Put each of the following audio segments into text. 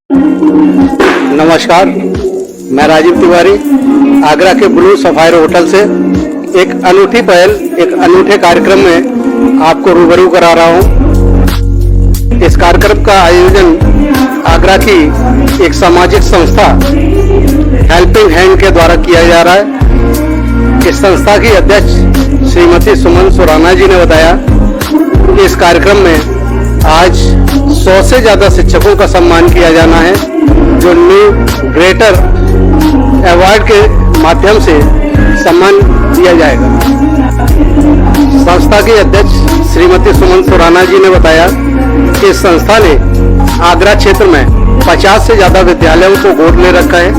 नमस्कार, मैं राजीव तिवारी आगरा के ब्लू सफायर होटल से एक अनूठी पहल, एक अनूठे कार्यक्रम में आपको रूबरू करा रहा हूं। इस कार्यक्रम का आयोजन आगरा की एक सामाजिक संस्था हेल्पिंग हैंड के द्वारा किया जा रहा है। इस संस्था की अध्यक्ष श्रीमती सुमन सुराना जी ने बताया कि इस कार्यक्रम में आज 100 से ज्यादा शिक्षकों का सम्मान किया जाना है, जो न्यू ग्रेटर अवार्ड के माध्यम से सम्मान दिया जाएगा। संस्था की अध्यक्ष श्रीमती सुमन सुराना जी ने बताया कि इस संस्था ने आगरा क्षेत्र में 50 से ज्यादा विद्यालयों को गोद ले रखा है,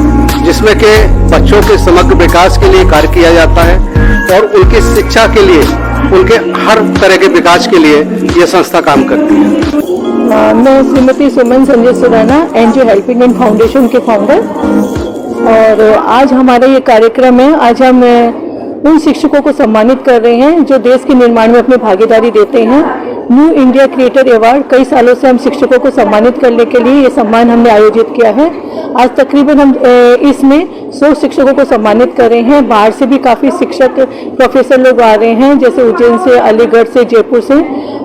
जिसमें के बच्चों के समग्र विकास के लिए कार्य किया जाता है और उनकी शिक्षा के लिए, उनके हर तरह के विकास के लिए ये संस्था काम करती है। मैं Shrimati Suman Sanjay Surana NGO helping hand foundation के फाउंडर, और आज हमारा ये कार्यक्रम है। आज हम उन शिक्षकों को सम्मानित कर रहे हैं जो देश के निर्माण में अपनी भागीदारी देते हैं। न्यू इंडिया क्रिएटर अवार्ड कई सालों से हम शिक्षकों को सम्मानित करने के लिए ये सम्मान हमने आयोजित किया है। आज तकरीबन हम इसमें 100 शिक्षकों को सम्मानित कर रहे हैं। बाहर से भी काफ़ी शिक्षक प्रोफेसर लोग आ रहे हैं, जैसे उज्जैन से, अलीगढ़ से, जयपुर से,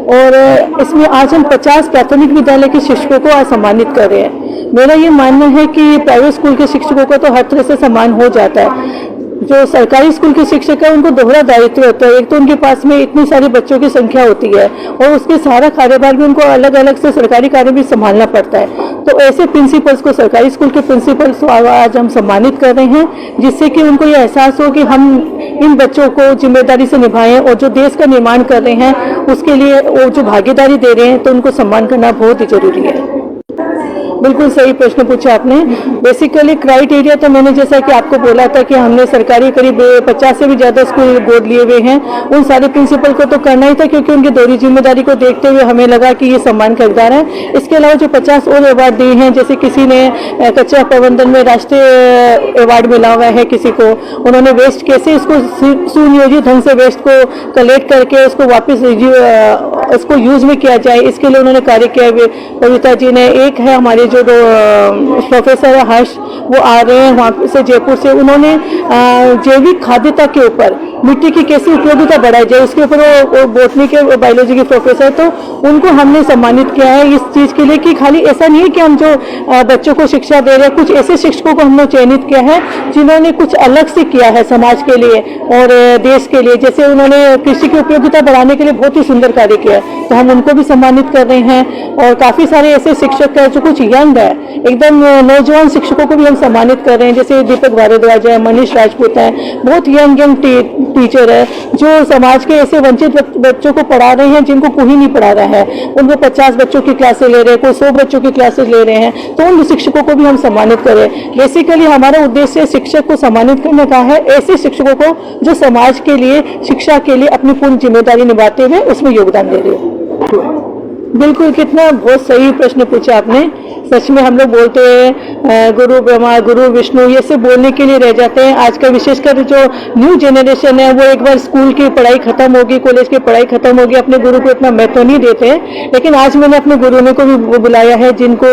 और इसमें आज हम 50 प्राथमिक विद्यालय के शिक्षकों को आज सम्मानित कर रहे हैं। मेरा ये मानना है कि प्राइवेट स्कूल के शिक्षकों का तो हर तरह से सम्मान हो जाता है। जो सरकारी स्कूल के शिक्षक है उनको दोहरा दायित्व होता है। एक तो उनके पास में इतनी सारी बच्चों की संख्या होती है और उसके सारा कार्यभार भी उनको अलग अलग से सरकारी कार्य भी संभालना पड़ता है। तो ऐसे प्रिंसिपल्स को, सरकारी स्कूल के प्रिंसिपल्स को आज हम सम्मानित कर रहे हैं, जिससे कि उनको ये एहसास हो कि हम इन बच्चों को जिम्मेदारी से निभाएं और जो देश का निर्माण कर रहे हैं उसके लिए वो जो भागीदारी दे रहे हैं, तो उनको सम्मान करना बहुत ही जरूरी है। बिल्कुल सही प्रश्न पूछा आपने। बेसिकली क्राइटेरिया तो मैंने जैसा कि आपको बोला था कि हमने सरकारी करीब 50 से भी ज्यादा स्कूल गोद लिए हुए हैं। उन सारे प्रिंसिपल को तो करना ही था, क्योंकि उनकी दोहरी जिम्मेदारी को देखते हुए हमें लगा कि ये सम्मान का हकदार है। इसके अलावा जो 50 और अवार्ड दिए हैं, जैसे किसी ने कचरा प्रबंधन में राष्ट्रीय अवार्ड मिला हुआ है, किसी को उन्होंने वेस्ट कैसे इसको सुनियोजित ढंग से वेस्ट को कलेक्ट करके उसको वापस उसको यूज में किया जाए, इसके लिए उन्होंने कार्य किया। कविता जी ने, एक है हमारे जो प्रोफेसर हर्ष, वो आ रहे हैं वहाँ से, जयपुर से, उन्होंने जैविक खाद्यता के ऊपर मिट्टी की कैसी उपयोगिता बढ़ाई जाए उसके ऊपर वो बोटनी के, बायोलॉजी के प्रोफेसर, तो उनको हमने सम्मानित किया है इस चीज के लिए कि खाली ऐसा नहीं है कि हम जो बच्चों को शिक्षा दे रहे हैं, कुछ ऐसे शिक्षकों को हमने चयनित किया है जिन्होंने कुछ अलग से किया है समाज के लिए और देश के लिए। जैसे उन्होंने कृषि की उपयोगिता बढ़ाने के लिए बहुत ही सुंदर कार्य किया है, तो हम उनको भी सम्मानित कर रहे हैं। और काफी सारे ऐसे शिक्षक है जो कुछ यंग है, एकदम नौजवान शिक्षकों को भी हम सम्मानित कर रहे हैं, जैसे दीपक भारद्वाज है, मनीष राजपूत है, बहुत यंग टीचर है जो समाज के ऐसे वंचित बच्चों को पढ़ा रहे हैं जिनको कोई नहीं पढ़ा रहा है। उनको 50 बच्चों की क्लासेस ले रहे हैं, कोई 100 बच्चों की क्लासेस ले रहे हैं, तो उन शिक्षकों को भी हम सम्मानित करें। बेसिकली हमारा उद्देश्य शिक्षक को सम्मानित करने का है, ऐसे शिक्षकों को जो समाज के लिए, शिक्षा के लिए अपनी पूर्ण जिम्मेदारी निभाते हुए उसमें योगदान दे रहे हैं। बिल्कुल, कितना बहुत सही प्रश्न पूछा आपने। सच में हम लोग बोलते हैं गुरु ब्रह्मा, गुरु विष्णु, ये सब बोलने के लिए रह जाते हैं। आज का विशेषकर जो न्यू जनरेशन है, वो एक बार स्कूल की पढ़ाई खत्म होगी, कॉलेज की पढ़ाई खत्म होगी, अपने गुरु को इतना महत्व नहीं देते हैं। लेकिन आज मैंने अपने गुरुओं को भी बुलाया है, जिनको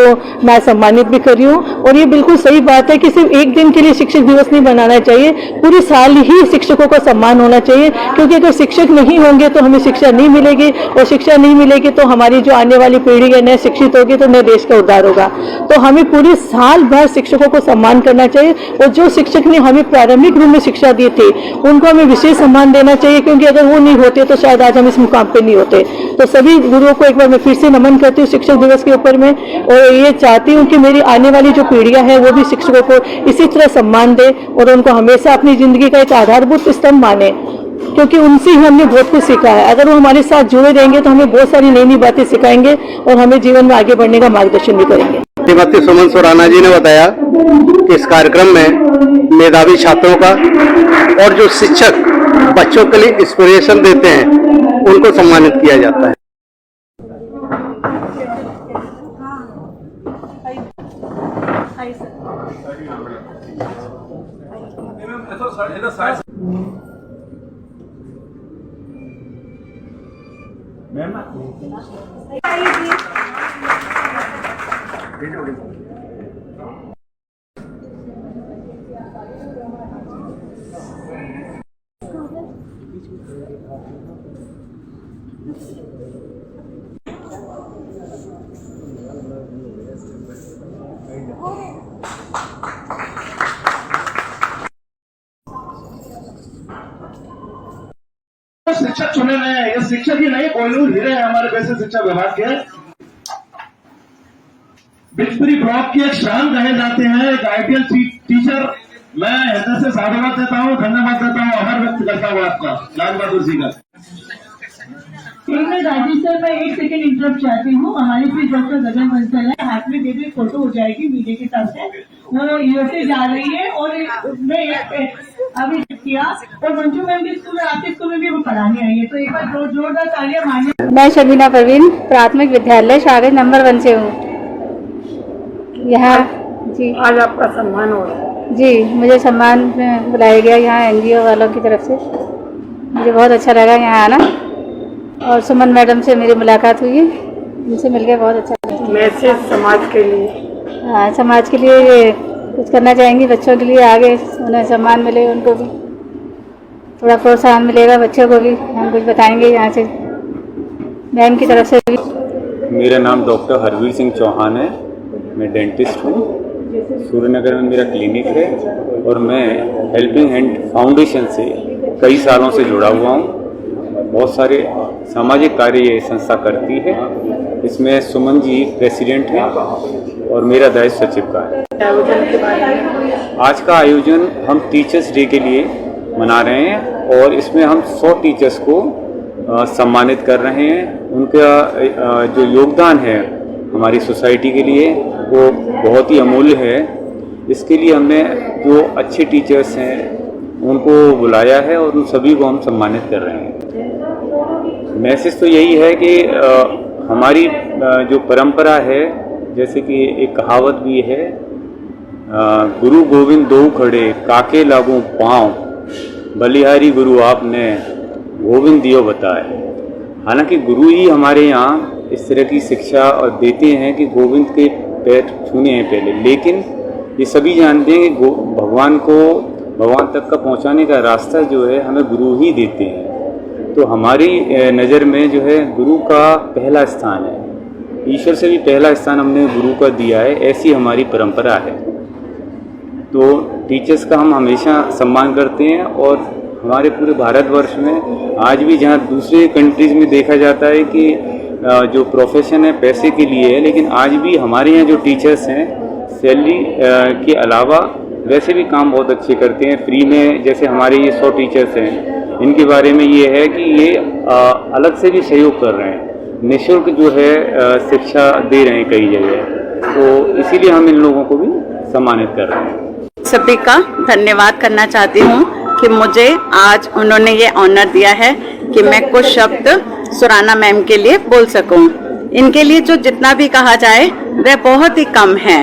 मैं सम्मानित भी कर रही हूँ। और ये बिल्कुल सही बात है कि सिर्फ एक दिन के लिए शिक्षक दिवस नहीं बनाना चाहिए, पूरे साल ही शिक्षकों का सम्मान होना चाहिए। क्योंकि अगर शिक्षक नहीं होंगे तो हमें शिक्षा नहीं मिलेगी, और शिक्षा नहीं मिलेगी तो हमारी जो आने वाली पीढ़ी है नए शिक्षित होगी, तो नए देश का उद्धार होगा। तो हमें पूरे साल भर शिक्षकों को सम्मान करना चाहिए, और जो शिक्षक ने हमें प्रारंभिक रूप में शिक्षा दी थी उनको हमें विशेष सम्मान देना चाहिए, क्योंकि अगर वो नहीं होते तो शायद आज हम इस मुकाम पे नहीं होते। तो सभी गुरुओं को एक बार मैं फिर से नमन करती हूँ शिक्षक दिवस के ऊपर में, और ये चाहती हूँ कि मेरी आने वाली जो पीढ़ियां हैं वो भी शिक्षकों को इसी तरह सम्मान दे और उनको हमेशा अपनी जिंदगी का एक आधारभूत स्तंभ माने, क्योंकि उनसे ही हमने बहुत कुछ सीखा है। अगर वो हमारे साथ जुड़े रहेंगे तो हमें बहुत सारी नई नई बातें सिखाएंगे और हमें जीवन में आगे बढ़ने का मार्गदर्शन भी करेंगे। श्रीमती सुमन सुराना जी ने बताया कि इस कार्यक्रम में मेधावी छात्रों का और जो शिक्षक बच्चों के लिए इंस्पिरेशन देते हैं उनको सम्मानित किया जाता है। मैम शिक्षक चुने गए हैं, ये शिक्षक ही नहीं कोहिनूर हीरे हैं हमारे वैसे शिक्षा विभाग के। बिजपुरी ब्लॉक के एक शान रहे जाते हैं, एक आइडियल टीचर। मैं हृदय से साधुवाद देता हूँ, धन्यवाद देता हूँ, आभार व्यक्त करता हूँ आपका लाल बहादुर जी का। एक मिनट राजीव सर, मैं 1 सेकंड इंटरप्ट चाहती हूँ। हमारे से डॉक्टर गगन बंसल है, हाथ में दे फोटो हो जाएगी मीडिया के साथ से। वो यूएसए जा रही है और मैं अभी किया और मंजू मैम के स्कूल में, आपके स्कूल में भी वो पढ़ाने आई है, तो एक बार जोरदार तालियां मानिए। मैं शबीना परवीन प्राथमिक विद्यालय शागिद नंबर 1 से हूँ यहाँ जी। आज आपका सम्मान हो रहा है। जी, मुझे सम्मान में बुलाया गया यहाँ एनजीओ वालों की तरफ से। मुझे बहुत अच्छा लगा यहाँ आना और सुमन मैडम से मेरी मुलाकात हुई है, उनसे मिलकर बहुत अच्छा लगा। मैसेज समाज के लिए, हाँ, समाज के लिए ये कुछ करना चाहेंगी, बच्चों के लिए आगे उन्हें सम्मान मिले, उनको भी थोड़ा प्रोत्साहन मिलेगा, बच्चों को भी हम कुछ बताएंगे यहाँ से मैम की तरफ से भी। मेरा नाम डॉक्टर हरवीर सिंह चौहान है, मैं डेंटिस्ट हूँ। सूर्यनगर में मेरा क्लिनिक है और मैं हेल्पिंग हैंड फाउंडेशन से कई सालों से जुड़ा हुआ हूँ। बहुत सारे सामाजिक कार्य ये संस्था करती है। इसमें सुमन जी प्रेसिडेंट हैं और मेरा दायित्व सचिव का है। आज का आयोजन हम टीचर्स डे के लिए मना रहे हैं और इसमें हम 100 टीचर्स को सम्मानित कर रहे हैं। उनका जो योगदान है हमारी सोसाइटी के लिए वो बहुत ही अमूल्य है। इसके लिए हमने जो अच्छे टीचर्स हैं उनको बुलाया है और उन सभी को हम सम्मानित कर रहे हैं। मैसेज तो यही है कि हमारी जो परंपरा है, जैसे कि एक कहावत भी है, गुरु गोविंद दो खड़े काके लागू पाँव, बलिहारी गुरु आपने गोविंद दियो बताए। हालांकि गुरु ही हमारे यहाँ इस तरह की शिक्षा और देते हैं कि गोविंद के पैर छूने हैं पहले, लेकिन ये सभी जानते हैं कि भगवान को भगवान तक का पहुंचाने का रास्ता जो है हमें गुरु ही देते हैं। तो हमारी नज़र में जो है गुरु का पहला स्थान है, ईश्वर से भी पहला स्थान हमने गुरु का दिया है, ऐसी हमारी परंपरा है। तो टीचर्स का हम हमेशा सम्मान करते हैं और हमारे पूरे भारतवर्ष में आज भी जहाँ दूसरे कंट्रीज़ में देखा जाता है कि जो प्रोफेशन है पैसे के लिए है, लेकिन आज भी हमारे यहाँ जो टीचर्स हैं सैलरी के अलावा वैसे भी काम बहुत अच्छे करते हैं, फ्री में। जैसे हमारे ये 100 टीचर्स हैं, इनके बारे में ये है कि ये अलग से भी सहयोग कर रहे हैं, निःशुल्क जो है शिक्षा दे रहे हैं कई जगह। तो इसीलिए हम इन लोगों को भी सम्मानित कर रहे हैं। सभी का धन्यवाद करना चाहती हूँ कि मुझे आज उन्होंने ये ऑनर दिया है कि मैं कुछ शब्द सुराना मैम के लिए बोल सकूं। इनके लिए जो जितना भी कहा जाए वह बहुत ही कम है।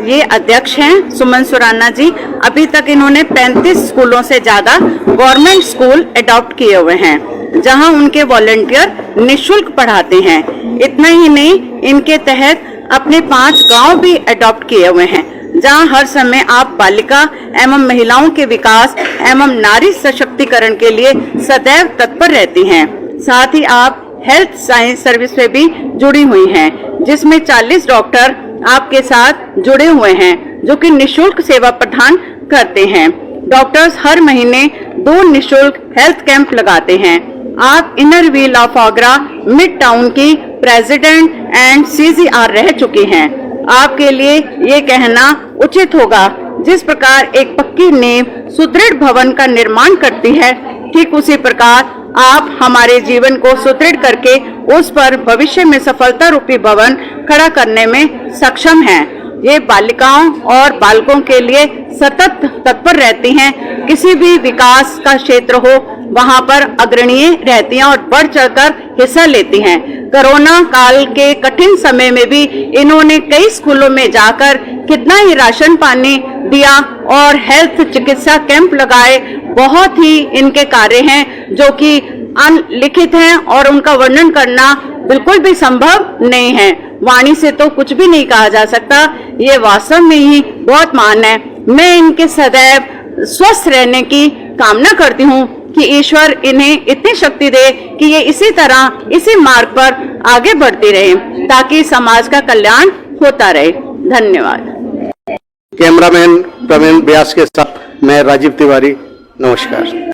ये अध्यक्ष हैं सुमन सुराना जी। अभी तक इन्होंने 35 स्कूलों से ज्यादा गवर्नमेंट स्कूल अडॉप्ट किए हुए हैं, जहां उनके वॉलंटियर निःशुल्क पढ़ाते हैं। इतना ही नहीं, इनके तहत अपने 5 गांव भी अडॉप्ट किए हुए हैं, जहां हर समय आप बालिका एवं महिलाओं के विकास एवं नारी सशक्तिकरण के लिए सदैव तत्पर रहती हैं। साथ ही आप हेल्थ साइंस सर्विस में भी जुड़ी हुई हैं, जिसमें 40 डॉक्टर आपके साथ जुड़े हुए हैं, जो कि निःशुल्क सेवा प्रदान करते हैं। डॉक्टर्स हर महीने 2 निःशुल्क हेल्थ कैंप लगाते हैं। आप inner wheel of Agra mid town की प्रेसिडेंट एंड CCR रह चुकी हैं। आपके लिए ये कहना उचित होगा, जिस प्रकार एक पक्की नींव सुदृढ़ भवन का निर्माण करती है, ठीक उसी प्रकार आप हमारे जीवन को सुदृढ़ करके उस पर भविष्य में सफलता रूपी भवन खड़ा करने में सक्षम हैं। ये बालिकाओं और बालकों के लिए सतत तत्पर रहती हैं। किसी भी विकास का क्षेत्र हो, वहां पर अग्रणीय रहती हैं और बढ़ चढ़कर हिस्सा लेती हैं। कोरोना काल के कठिन समय में भी इन्होंने कई स्कूलों में जाकर कितना ही राशन पानी दिया और हेल्थ चिकित्सा कैंप लगाए। बहुत ही इनके कार्य हैं जो कि अनलिखित हैं और उनका वर्णन करना बिल्कुल भी संभव नहीं है। वाणी से तो कुछ भी नहीं कहा जा सकता। ये वास्तव में ही बहुत महान है। मैं इनके सदैव स्वस्थ रहने की कामना करती हूँ कि ईश्वर इन्हें इतनी शक्ति दे कि ये इसी तरह इसी मार्ग पर आगे बढ़ती रहे ताकि समाज का कल्याण होता रहे। धन्यवाद। कैमरामैन प्रवीण व्यास के साथ मैं राजीव तिवारी, नमस्कार।